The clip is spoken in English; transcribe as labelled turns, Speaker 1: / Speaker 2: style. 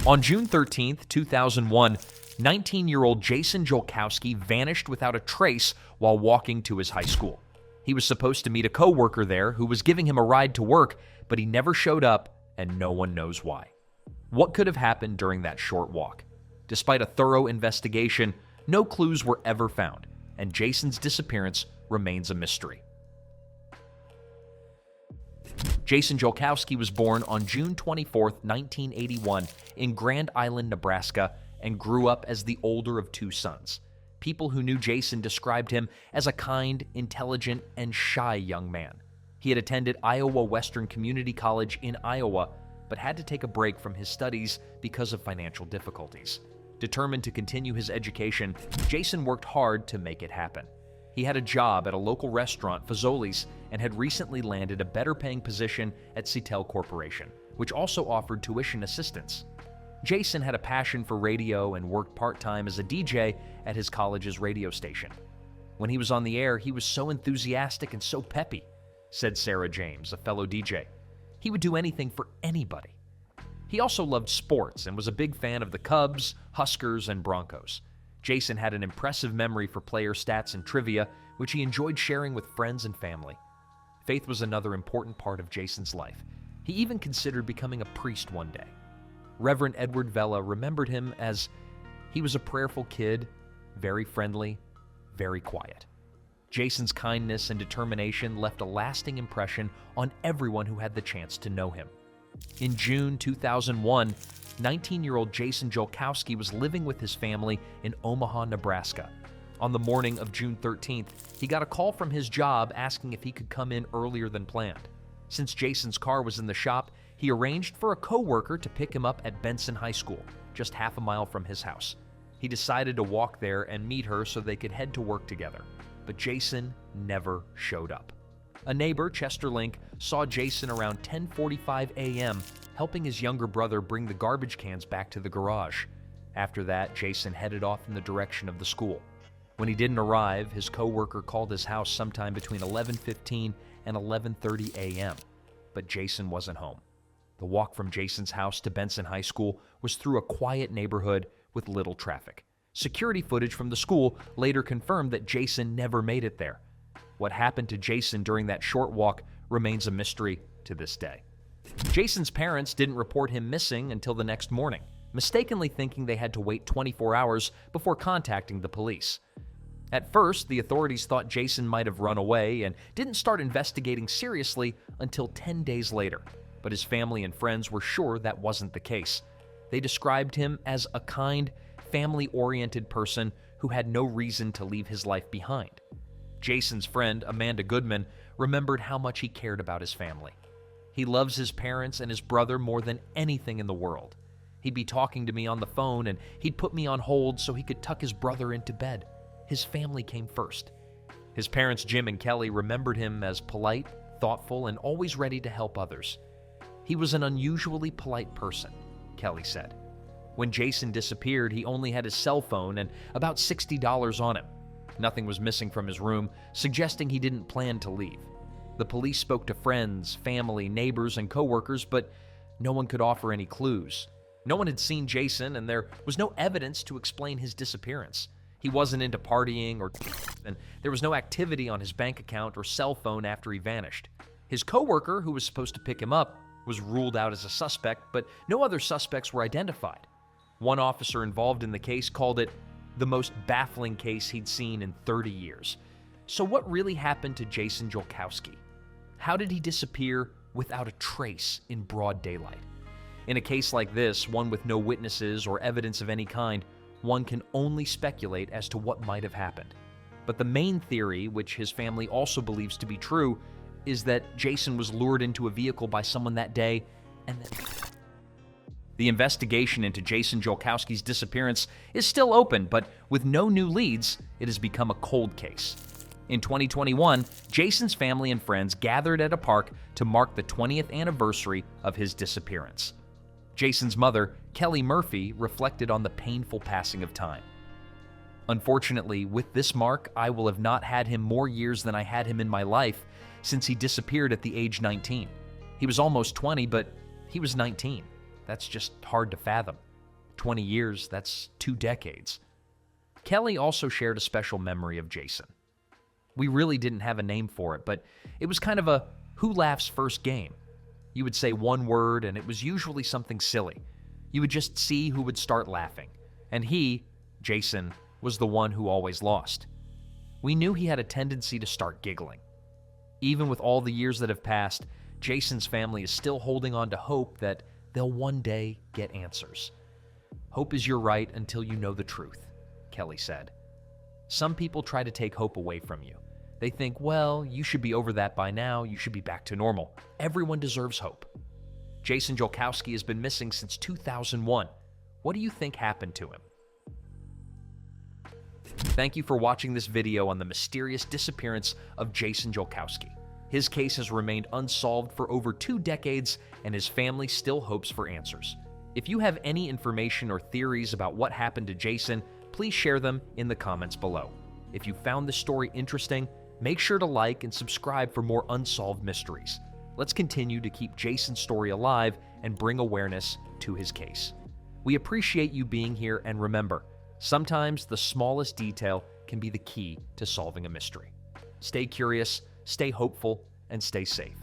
Speaker 1: On June 13, 2001, 19-year-old Jason Jolkowski vanished without a trace while walking to his high school. He was supposed to meet a coworker there who was giving him a ride to work, but he never showed up, and no one knows why. What could have happened during that short walk? Despite a thorough investigation, no clues were ever found, and Jason's disappearance remains a mystery. Jason Jolkowski was born on June 24, 1981, in Grand Island, Nebraska, and grew up as the older of two sons. People who knew Jason described him as a kind, intelligent, and shy young man. He had attended Iowa Western Community College in Iowa, but had to take a break from his studies because of financial difficulties. Determined to continue his education, Jason worked hard to make it happen. He had a job at a local restaurant, Fazoli's, and had recently landed a better-paying position at Citel Corporation, which also offered tuition assistance. Jason had a passion for radio and worked part-time as a DJ at his college's radio station. When he was on the air, he was so enthusiastic and so peppy, said Sarah James, a fellow DJ. He would do anything for anybody. He also loved sports and was a big fan of the Cubs, Huskers, and Broncos. Jason had an impressive memory for player stats and trivia, which he enjoyed sharing with friends and family. Faith was another important part of Jason's life. He even considered becoming a priest one day. Reverend Edward Vela remembered him as he was a prayerful kid, very friendly, very quiet. Jason's kindness and determination left a lasting impression on everyone who had the chance to know him. In June 2001, 19-year-old Jason Jolkowski was living with his family in Omaha, Nebraska. On the morning of June 13th, he got a call from his job asking if he could come in earlier than planned. Since Jason's car was in the shop, he arranged for a coworker to pick him up at Benson High School, just half a mile from his house. He decided to walk there and meet her so they could head to work together. But Jason never showed up. A neighbor, Chester Link, saw Jason around 10:45 a.m. helping his younger brother bring the garbage cans back to the garage. After that, Jason headed off in the direction of the school. When he didn't arrive, his coworker called his house sometime between 11:15 and 11:30 a.m., but Jason wasn't home. The walk from Jason's house to Benson High School was through a quiet neighborhood with little traffic. Security footage from the school later confirmed that Jason never made it there. What happened to Jason during that short walk remains a mystery to this day. Jason's parents didn't report him missing until the next morning, mistakenly thinking they had to wait 24 hours before contacting the police. At first, the authorities thought Jason might have run away and didn't start investigating seriously until 10 days later. But his family and friends were sure that wasn't the case. They described him as a kind, family-oriented person who had no reason to leave his life behind. Jason's friend, Amanda Goodman, remembered how much he cared about his family. He loves his parents and his brother more than anything in the world. He'd be talking to me on the phone and he'd put me on hold so he could tuck his brother into bed. His family came first. His parents, Jim and Kelly, remembered him as polite, thoughtful, and always ready to help others. He was an unusually polite person, Kelly said. When Jason disappeared, he only had his cell phone and about $60 on him. Nothing was missing from his room, suggesting he didn't plan to leave. The police spoke to friends, family, neighbors, and coworkers, but no one could offer any clues. No one had seen Jason, and there was no evidence to explain his disappearance. He wasn't into partying and there was no activity on his bank account or cell phone after he vanished. His coworker, who was supposed to pick him up, was ruled out as a suspect, but no other suspects were identified. One officer involved in the case called it the most baffling case he'd seen in 30 years. So what really happened to Jason Jolkowski? How did he disappear without a trace in broad daylight? In a case like this, one with no witnesses or evidence of any kind, one can only speculate as to what might have happened. But the main theory, which his family also believes to be true, is that Jason was lured into a vehicle by someone that day and that... The investigation into Jason Jolkowski's disappearance is still open, but with no new leads, it has become a cold case. In 2021, Jason's family and friends gathered at a park to mark the 20th anniversary of his disappearance. Jason's mother, Kelly Murphy, reflected on the painful passing of time. Unfortunately, with this mark, I will have not had him more years than I had him in my life since he disappeared at the age 19. He was almost 20, but he was 19. That's just hard to fathom. 20 years, that's 2 decades. Kelly also shared a special memory of Jason. We really didn't have a name for it, but it was kind of a who laughs first game. You would say one word, and it was usually something silly. You would just see who would start laughing. And he, Jason, was the one who always lost. We knew he had a tendency to start giggling. Even with all the years that have passed, Jason's family is still holding on to hope that they'll one day get answers. Hope is your right until you know the truth, Kelly said. Some people try to take hope away from you. They think, well, you should be over that by now, you should be back to normal. Everyone deserves hope. Jason Jolkowski has been missing since 2001. What do you think happened to him? Thank you for watching this video on the mysterious disappearance of Jason Jolkowski. His case has remained unsolved for over 2 decades, and his family still hopes for answers. If you have any information or theories about what happened to Jason, please share them in the comments below. If you found this story interesting, make sure to like and subscribe for more unsolved mysteries. Let's continue to keep Jason's story alive and bring awareness to his case. We appreciate you being here, and remember, sometimes the smallest detail can be the key to solving a mystery. Stay curious, stay hopeful, and stay safe.